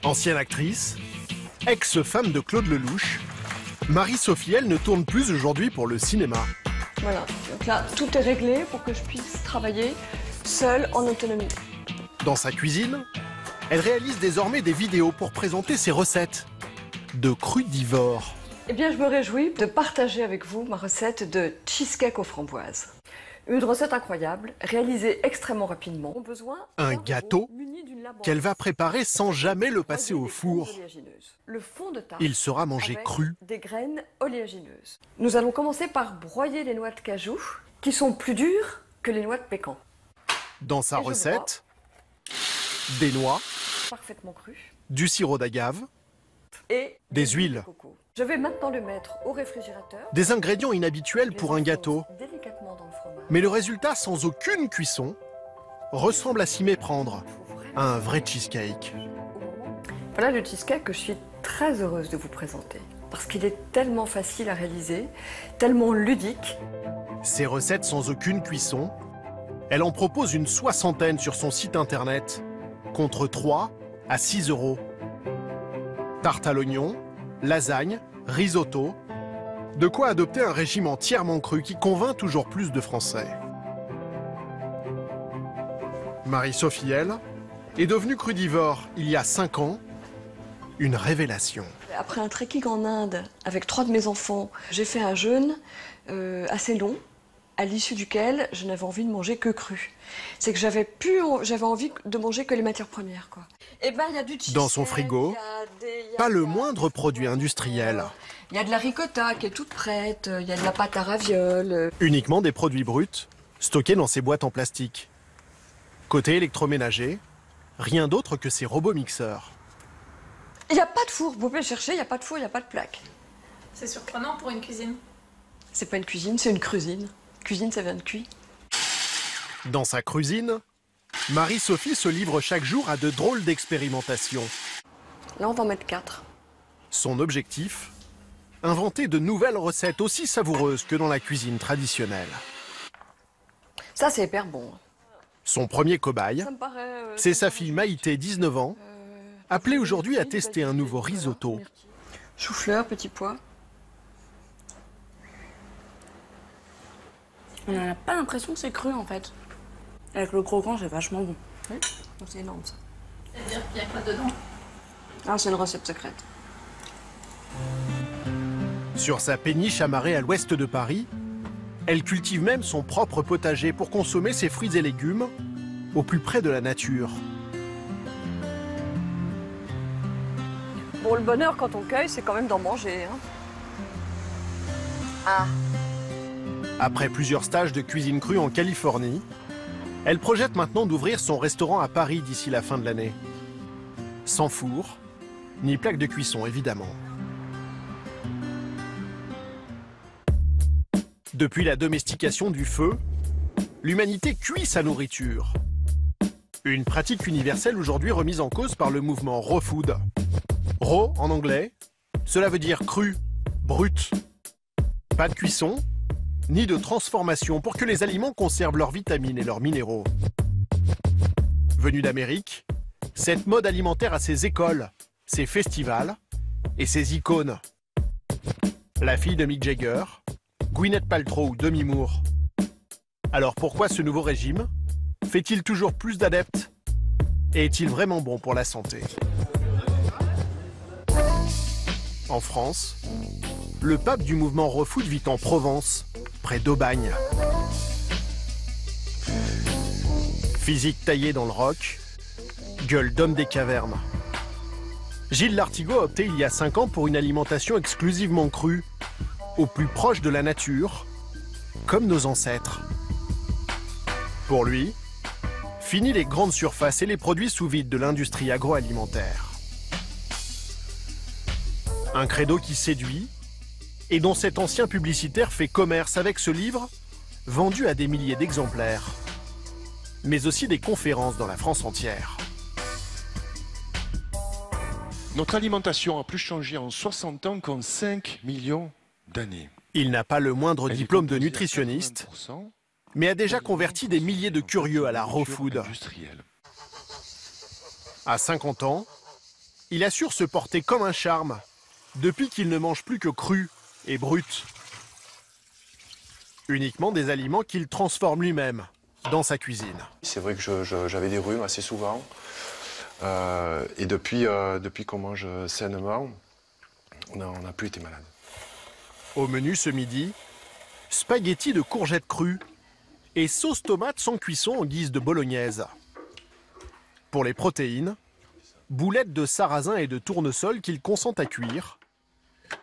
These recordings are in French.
Ancienne actrice, ex-femme de Claude Lelouch, Marie-Sophie Elle ne tourne plus aujourd'hui pour le cinéma. Voilà, donc là, tout est réglé pour que je puisse travailler seule en autonomie. Dans sa cuisine, elle réalise désormais des vidéos pour présenter ses recettes de crudivores. Eh bien, je me réjouis de partager avec vous ma recette de cheesecake aux framboises. Une recette incroyable, réalisée extrêmement rapidement. Un gâteau qu'elle va préparer sans jamais le passer au four. Le fond de tarte Il sera mangé avec cru. des graines oléagineuses. Nous allons commencer par broyer les noix de cajou, qui sont plus dures que les noix de pécan. Dans sa Et je recette, des noix, Parfaitement cru. du sirop d'agave, Et des de huiles. coco. Je vais maintenant le mettre au réfrigérateur. Des ingrédients inhabituels pour un gâteau. Délicatement dans le fromage. Mais le résultat, sans aucune cuisson, ressemble à s'y méprendre à un vrai cheesecake. Voilà le cheesecake que je suis très heureuse de vous présenter. Parce qu'il est tellement facile à réaliser, tellement ludique. Ces recettes sans aucune cuisson, elle en propose une soixantaine sur son site internet, contre 3 à 6 euros. Tarte à l'oignon, lasagne, risotto, de quoi adopter un régime entièrement cru qui convainc toujours plus de Français. Marie-Sophie Elle est devenue crudivore il y a 5 ans, une révélation. Après un trekking en Inde avec 3 de mes enfants, j'ai fait un jeûne assez long, à l'issue duquel je n'avais envie de manger que cru. C'est que j'avais envie de manger que les matières premières, quoi. Et ben, il y a du cheesecake, Dans son frigo, pas le moindre produit industriel. Il y a de la ricotta qui est toute prête, il y a de la pâte à ravioles. Uniquement des produits bruts, stockés dans ces boîtes en plastique. Côté électroménager, rien d'autre que ces robots mixeurs. Il n'y a pas de four, vous pouvez le chercher, il n'y a pas de four, il n'y a pas de plaque. C'est surprenant pour une cuisine. C'est pas une cuisine, c'est une crusine. Cuisine, ça vient de cuit. Dans sa cuisine, Marie-Sophie se livre chaque jour à de drôles d'expérimentations. Là, on va en mettre 4. Son objectif, inventer de nouvelles recettes aussi savoureuses que dans la cuisine traditionnelle. Ça, c'est hyper bon. Son premier cobaye, Ça me paraît, c'est sa fille Maïté, 19 ans, appelée aujourd'hui à tester un nouveau risotto. Chou-fleur, petits pois. On n'a pas l'impression que c'est cru en fait. Avec le croquant, c'est vachement bon. Oui, c'est énorme ça. C'est-à-dire qu'il y a quoi dedans? Ah, c'est une recette secrète. Sur sa péniche amarrée à l'ouest de Paris, elle cultive même son propre potager pour consommer ses fruits et légumes au plus près de la nature. Bon, le bonheur quand on cueille, c'est quand même d'en manger. Hein. Ah. Après plusieurs stages de cuisine crue en Californie, elle projette maintenant d'ouvrir son restaurant à Paris d'ici la fin de l'année. Sans four, ni plaque de cuisson évidemment. Depuis la domestication du feu, l'humanité cuit sa nourriture. Une pratique universelle aujourd'hui remise en cause par le mouvement Raw Food. Raw en anglais, cela veut dire cru, brut. Pas de cuisson, ni de transformation pour que les aliments conservent leurs vitamines et leurs minéraux. Venue d'Amérique, cette mode alimentaire a ses écoles, ses festivals et ses icônes. La fille de Mick Jagger, Gwyneth Paltrow ou Demi Moore. Alors pourquoi ce nouveau régime fait-il toujours plus d'adeptes? Et est-il vraiment bon pour la santé? En France, le pape du mouvement Raw Food vit en Provence, près d'Aubagne. Physique taillé dans le roc, gueule d'homme des cavernes. Gilles Lartigot a opté il y a 5 ans pour une alimentation exclusivement crue, au plus proche de la nature, comme nos ancêtres. Pour lui, fini les grandes surfaces et les produits sous vide de l'industrie agroalimentaire. Un credo qui séduit et dont cet ancien publicitaire fait commerce avec ce livre, vendu à des milliers d'exemplaires, mais aussi des conférences dans la France entière. Notre alimentation a plus changé en 60 ans qu'en 5 millions d'années. Il n'a pas le moindre diplôme de nutritionniste, mais a déjà converti des milliers de curieux à la raw food. À 50 ans, il assure se porter comme un charme, depuis qu'il ne mange plus que cru et brut. Uniquement des aliments qu'il transforme lui-même dans sa cuisine. C'est vrai que j'avais des rhumes assez souvent. Et depuis qu'on mange sainement, on n'a plus été malade. Au menu ce midi, spaghettis de courgettes crues et sauce tomate sans cuisson en guise de bolognaise. Pour les protéines, boulettes de sarrasin et de tournesol qu'il consent à cuire,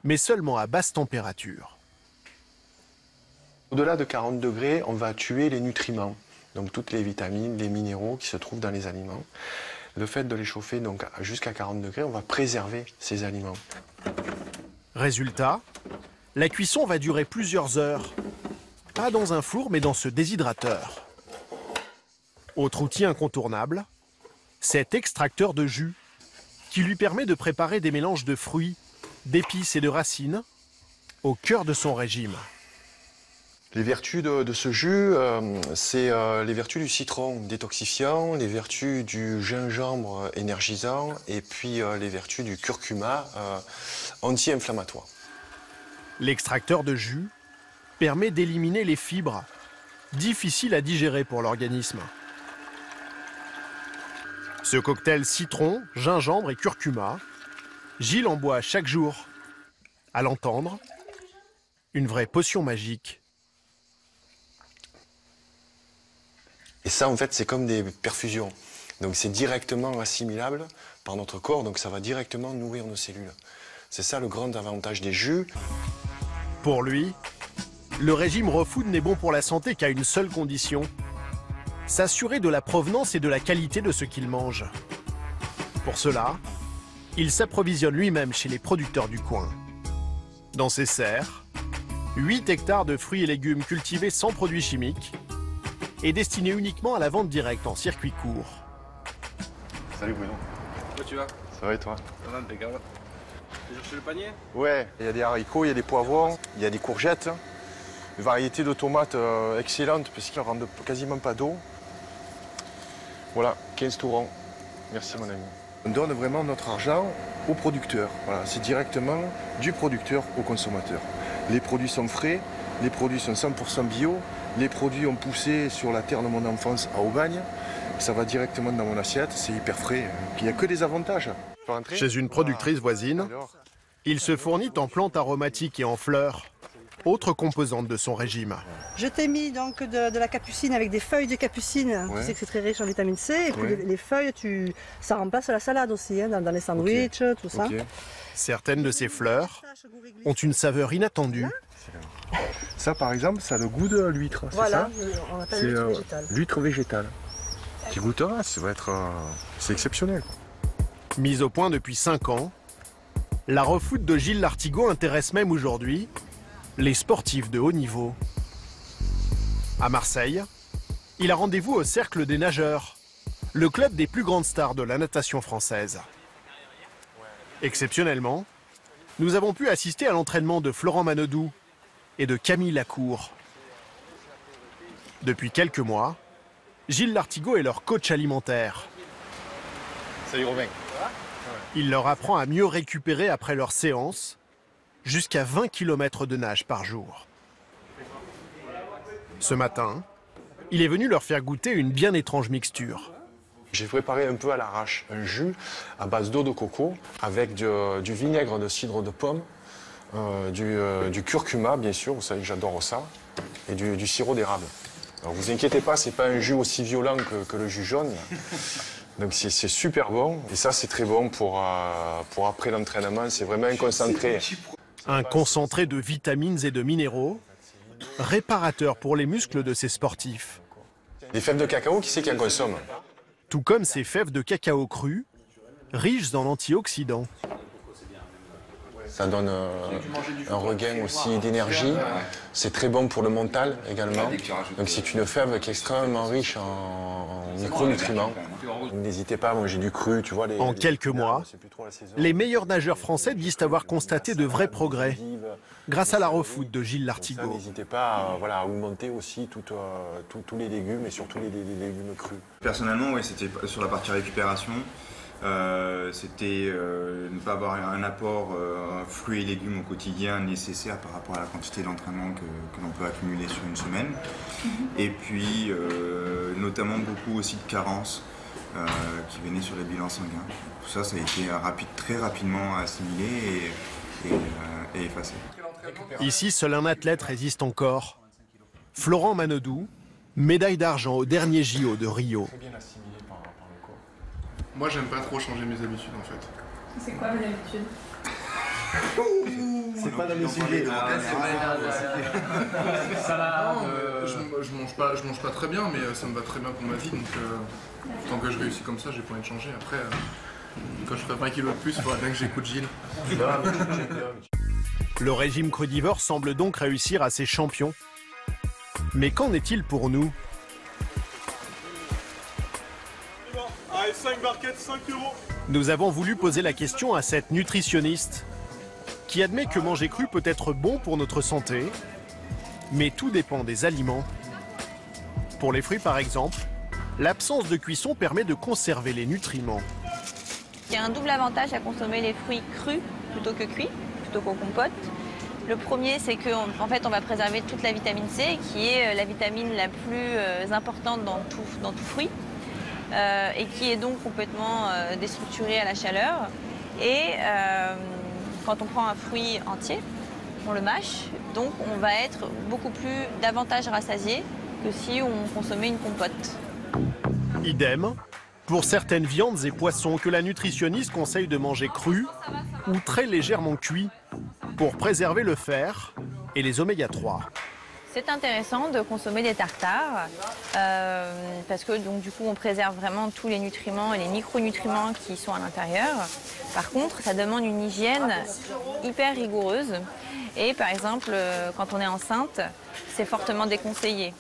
mais seulement à basse température. Au-delà de 40 degrés, on va tuer les nutriments, donc toutes les vitamines, les minéraux qui se trouvent dans les aliments. Le fait de les chauffer jusqu'à 40 degrés, on va préserver ces aliments. Résultat, la cuisson va durer plusieurs heures. Pas dans un four, mais dans ce déshydrateur. Autre outil incontournable, cet extracteur de jus qui lui permet de préparer des mélanges de fruits, d'épices et de racines au cœur de son régime. Les vertus de ce jus, c'est les vertus du citron détoxifiant, les vertus du gingembre énergisant et puis les vertus du curcuma anti-inflammatoire. L'extracteur de jus permet d'éliminer les fibres, difficiles à digérer pour l'organisme. Ce cocktail citron, gingembre et curcuma, Gilles en boit chaque jour. À l'entendre, une vraie potion magique. Et ça, en fait, c'est comme des perfusions. Donc c'est directement assimilable par notre corps, donc ça va directement nourrir nos cellules. C'est ça le grand avantage des jus. Pour lui, le régime raw food n'est bon pour la santé qu'à une seule condition: s'assurer de la provenance et de la qualité de ce qu'il mange. Pour cela, il s'approvisionne lui-même chez les producteurs du coin. Dans ses serres, 8 hectares de fruits et légumes cultivés sans produits chimiques et destinés uniquement à la vente directe en circuit court. Salut Bruno. Comment tu vas? Ça va et toi? Ça va, impeccable. T'as cherché le panier? Ouais, il y a des haricots, il y a des poivrons, il y a des courgettes, une variété de tomates excellente parce qu'ils ne rendent quasiment pas d'eau. Voilà, 15 tourons. Merci mon ami. On donne vraiment notre argent aux producteurs. Voilà, c'est directement du producteur au consommateur. Les produits sont frais, les produits sont 100% bio, les produits ont poussé sur la terre de mon enfance à Aubagne. Ça va directement dans mon assiette, c'est hyper frais. Il n'y a que des avantages. Chez une productrice voisine, il se fournit en plantes aromatiques et en fleurs, autre composante de son régime. Je t'ai mis donc de la capucine avec des feuilles de capucine. Ouais. Tu sais que c'est très riche en vitamine C. Et puis Ouais. les feuilles, ça remplace la salade aussi, hein, dans les sandwichs, tout ça. Ok. Certaines de ces fleurs ont une saveur inattendue. Ça par exemple, ça a le goût de l'huître, c'est Voilà, ça? on appelle C'est l'huître végétale. l'huître végétale. Tu goûteras, ça va être... c'est exceptionnel. Mise au point depuis 5 ans, la raw food de Gilles Lartigot intéresse même aujourd'hui les sportifs de haut niveau. À Marseille, il a rendez-vous au Cercle des Nageurs, le club des plus grandes stars de la natation française. Exceptionnellement, nous avons pu assister à l'entraînement de Florent Manodou et de Camille Lacour. Depuis quelques mois, Gilles Lartigot est leur coach alimentaire. Salut Robin. Il leur apprend à mieux récupérer après leur séance, jusqu'à 20 km de nage par jour. Ce matin, il est venu leur faire goûter une bien étrange mixture. J'ai préparé un peu à l'arrache un jus à base d'eau de coco avec du vinaigre de cidre de pomme, du curcuma bien sûr, vous savez que j'adore ça, et du sirop d'érable. Alors vous inquiétez pas, c'est pas un jus aussi violent que le jus jaune. Donc c'est super bon, et ça c'est très bon pour après l'entraînement, c'est vraiment un concentré. Un concentré de vitamines et de minéraux, réparateur pour les muscles de ces sportifs. Les fèves de cacao, qui c'est qui en consomme? Tout comme ces fèves de cacao crues, riches en antioxydants. Ça donne un regain aussi d'énergie. C'est très bon pour le mental également. Donc c'est une fève qui est extrêmement riche en micronutriments. N'hésitez pas à manger du cru, tu vois. En quelques mois, les meilleurs nageurs français disent avoir constaté de vrais progrès grâce à la raw food de Gilles Lartigot. N'hésitez pas à augmenter aussi tous les légumes et surtout les légumes crus. Personnellement, ouais, c'était sur la partie récupération. C'était ne pas avoir un apport fruits et légumes au quotidien nécessaire par rapport à la quantité d'entraînement que l'on peut accumuler sur une semaine. Et puis notamment beaucoup aussi de carences qui venaient sur les bilans sanguins. Tout ça, ça a été très rapidement assimilé et effacé. Ici, seul un athlète résiste encore. Florent Manodou, médaille d'argent au dernier JO de Rio. Moi, j'aime pas trop changer mes habitudes en fait. C'est quoi vos habitudes? C'est pas dans le sujet. Je mange pas très bien, mais ça me va très bien pour ma vie. Donc, tant que je réussis comme ça, j'ai pas envie de changer. Après, quand je ferai 20 kilos de plus, il faudra bien que j'écoute Gilles. Le régime crudivore semble donc réussir à ses champions. Mais qu'en est-il pour nous? Allez, 5 barquettes, 5 €. Nous avons voulu poser la question à cette nutritionniste qui admet que manger cru peut être bon pour notre santé, mais tout dépend des aliments. Pour les fruits par exemple, l'absence de cuisson permet de conserver les nutriments. Il y a un double avantage à consommer les fruits crus plutôt que cuits, plutôt qu'au compote. Le premier, c'est qu'en fait, on va préserver toute la vitamine C, qui est la vitamine la plus importante dans tout fruit, et qui est donc complètement déstructurée à la chaleur. Et quand on prend un fruit entier, on le mâche, donc on va être beaucoup plus davantage rassasié que si on consommait une compote. Idem pour certaines viandes et poissons que la nutritionniste conseille de manger crus ou très légèrement cuits pour préserver le fer et les oméga 3. C'est intéressant de consommer des tartares parce que donc, du coup on préserve vraiment tous les nutriments et les micronutriments qui sont à l'intérieur. Par contre, ça demande une hygiène hyper rigoureuse et par exemple quand on est enceinte, c'est fortement déconseillé.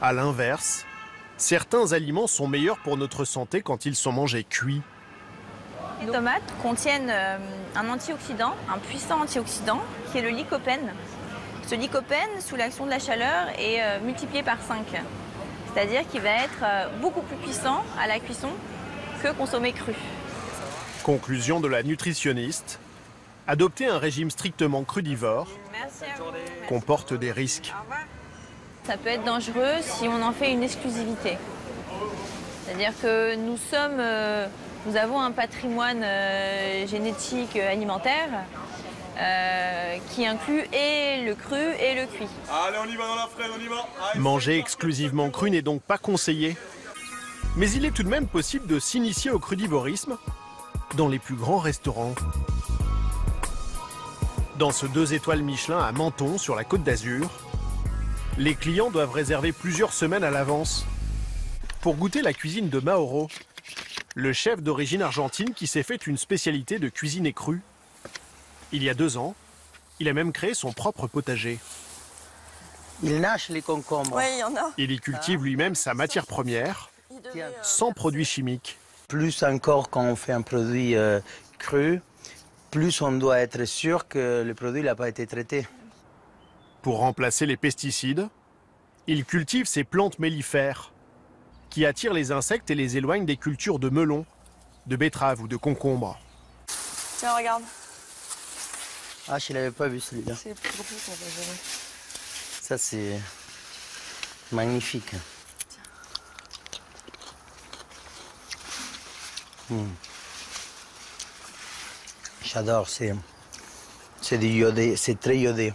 À l'inverse, certains aliments sont meilleurs pour notre santé quand ils sont mangés cuits. Les tomates contiennent un antioxydant, un puissant antioxydant qui est le lycopène. Ce lycopène, sous l'action de la chaleur, est multiplié par 5. C'est-à-dire qu'il va être beaucoup plus puissant à la cuisson que consommé cru. Conclusion de la nutritionniste, adopter un régime strictement crudivore comporte des risques. Ça peut être dangereux si on en fait une exclusivité. C'est-à-dire que nous avons un patrimoine génétique alimentaire qui inclut et le cru et le cuit. Allez, on y va dans la fraise, on y va. Allez, manger exclusivement cru n'est donc pas conseillé. Mais il est tout de même possible de s'initier au crudivorisme dans les plus grands restaurants. Dans ce 2 étoiles Michelin à Menton, sur la Côte d'Azur, les clients doivent réserver plusieurs semaines à l'avance pour goûter la cuisine de Mauro, le chef d'origine argentine qui s'est fait une spécialité de cuisine crue. Il y a 2 ans, il a même créé son propre potager. Il nage les concombres. Oui, il y en a. Il y cultive lui-même sa matière première, sans produits chimiques. Plus encore quand on fait un produit cru, plus on doit être sûr que le produit n'a pas été traité. Pour remplacer les pesticides, il cultive ces plantes mellifères qui attirent les insectes et les éloignent des cultures de melons, de betteraves ou de concombres. Tiens, regarde. Ah, je ne l'avais pas vu celui-là. C'est le plus gros qu'on va jamais. Ça, c'est magnifique. J'adore, c'est du iodé, c'est très iodé.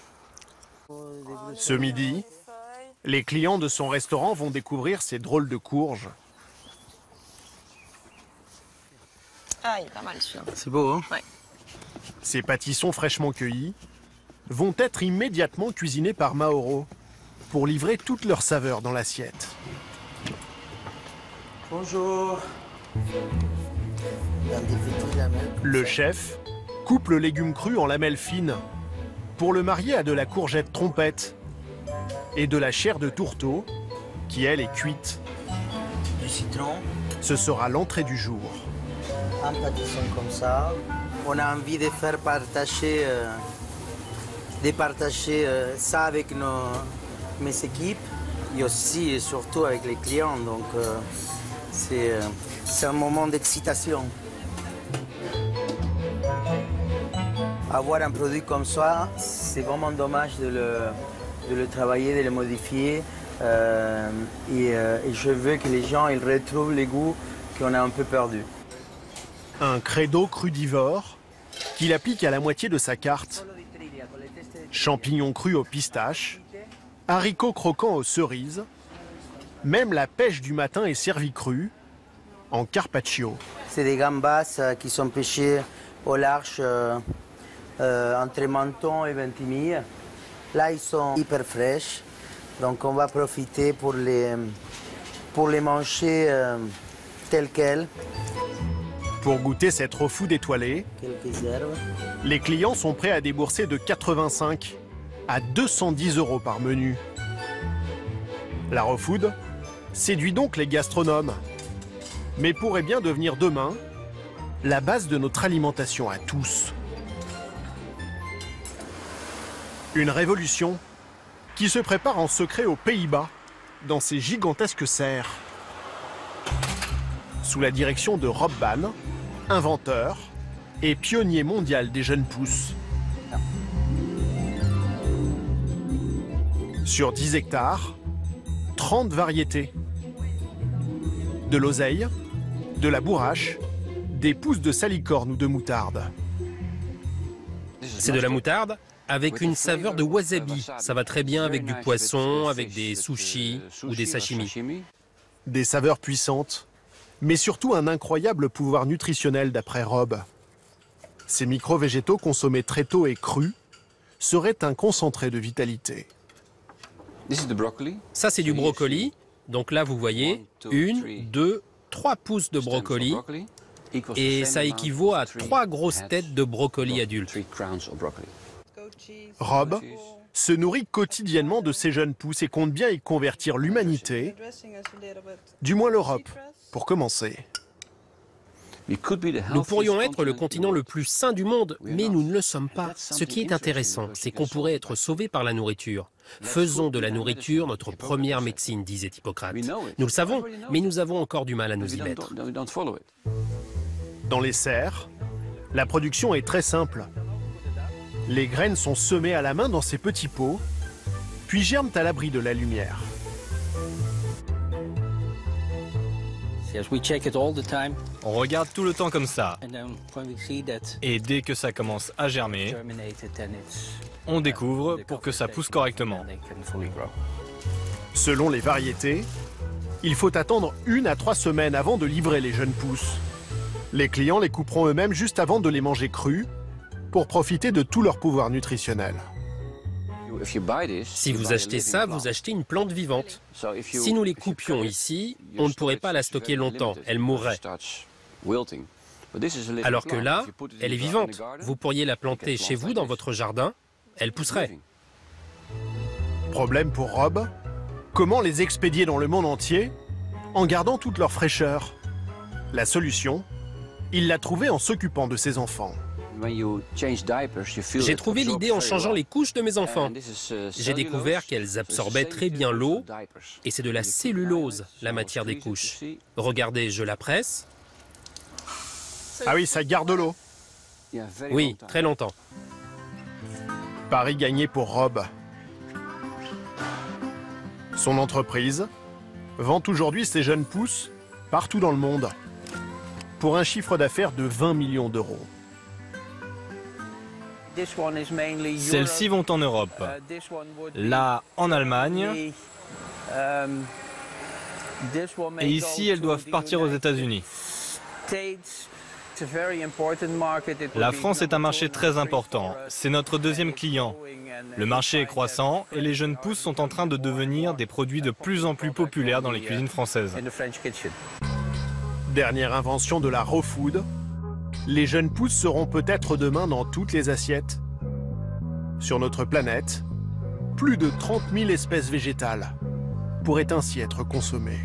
Ce midi, les clients de son restaurant vont découvrir ces drôles de courges. Ah, il est pas mal celui-là. C'est beau, hein? Ouais. Ces pâtissons fraîchement cueillis vont être immédiatement cuisinés par Mauro pour livrer toute leur saveur dans l'assiette. Bonjour. Le chef coupe le légume cru en lamelles fines pour le marier à de la courgette trompette et de la chair de tourteau qui, elle, est cuite. Du citron. Ce sera l'entrée du jour. Un pâtisson comme ça. On a envie de faire partager, ça avec mes équipes et aussi et surtout avec les clients. Donc c'est un moment d'excitation. Avoir un produit comme ça, c'est vraiment dommage de le travailler, de le modifier. Et je veux que les gens ils retrouvent les goûts qu'on a un peu perdus. Un credo crudivore qu'il applique à la moitié de sa carte. Champignons crus aux pistaches, haricots croquants aux cerises. Même la pêche du matin est servie crue, en carpaccio. C'est des gambas qui sont pêchées au large entre Menton et Ventimille. Là, ils sont hyper fraîches, donc on va profiter pour les manger telles quelles. Pour goûter cette raw food étoilée, quelques herbes. Les clients sont prêts à débourser de 85 à 210 € par menu. La raw food séduit donc les gastronomes, mais pourrait bien devenir demain la base de notre alimentation à tous. Une révolution qui se prépare en secret aux Pays-Bas, dans ces gigantesques serres. Sous la direction de Rob Baan, inventeur et pionnier mondial des jeunes pousses. Sur 10 hectares, 30 variétés. De l'oseille, de la bourrache, des pousses de salicorne ou de moutarde. C'est de la moutarde avec une saveur de wasabi. Ça va très bien avec du poisson, avec des sushis ou des sashimi. Des saveurs puissantes, mais surtout un incroyable pouvoir nutritionnel d'après Rob. Ces micro-végétaux consommés très tôt et crus seraient un concentré de vitalité. Ça, c'est du brocoli. Donc là, vous voyez, 1, 2, 3 pousses de brocoli. Et ça équivaut à 3 grosses têtes de brocoli adultes. Rob se nourrit quotidiennement de ces jeunes pousses et compte bien y convertir l'humanité, du moins l'Europe, pour commencer. Nous pourrions être le continent le plus sain du monde, mais nous ne le sommes pas. Ce qui est intéressant, c'est qu'on pourrait être sauvé par la nourriture. Faisons de la nourriture notre première médecine, disait Hippocrate. Nous le savons, mais nous avons encore du mal à nous y mettre. Dans les serres, la production est très simple. Les graines sont semées à la main dans ces petits pots, puis germent à l'abri de la lumière. On regarde tout le temps comme ça. Et dès que ça commence à germer, on découvre pour que ça pousse correctement. Selon les variétés, il faut attendre 1 à 3 semaines avant de livrer les jeunes pousses. Les clients les couperont eux-mêmes juste avant de les manger crus pour profiter de tout leur pouvoir nutritionnel. Si vous achetez ça, vous achetez une plante vivante. Si nous les coupions ici, on ne pourrait pas la stocker longtemps, elle mourrait. Alors que là, elle est vivante. Vous pourriez la planter chez vous dans votre jardin, elle pousserait. Problème pour Rob, comment les expédier dans le monde entier en gardant toute leur fraîcheur? La solution, il l'a trouvée en s'occupant de ses enfants. J'ai trouvé l'idée en changeant les couches de mes enfants. J'ai découvert qu'elles absorbaient très bien l'eau et c'est de la cellulose, la matière des couches. Regardez, je la presse. Ah oui, ça garde l'eau. Oui, très longtemps. Pari gagné pour Rob. Son entreprise vend aujourd'hui ses jeunes pousses partout dans le monde pour un chiffre d'affaires de 20 millions d'euros. Celles-ci vont en Europe. Là, en Allemagne. Et ici, elles doivent partir aux États-Unis. La France est un marché très important. C'est notre deuxième client. Le marché est croissant et les jeunes pousses sont en train de devenir des produits de plus en plus populaires dans les cuisines françaises. Dernière invention de la raw food, les jeunes pousses seront peut-être demain dans toutes les assiettes. Sur notre planète, plus de 30 000 espèces végétales pourraient ainsi être consommées.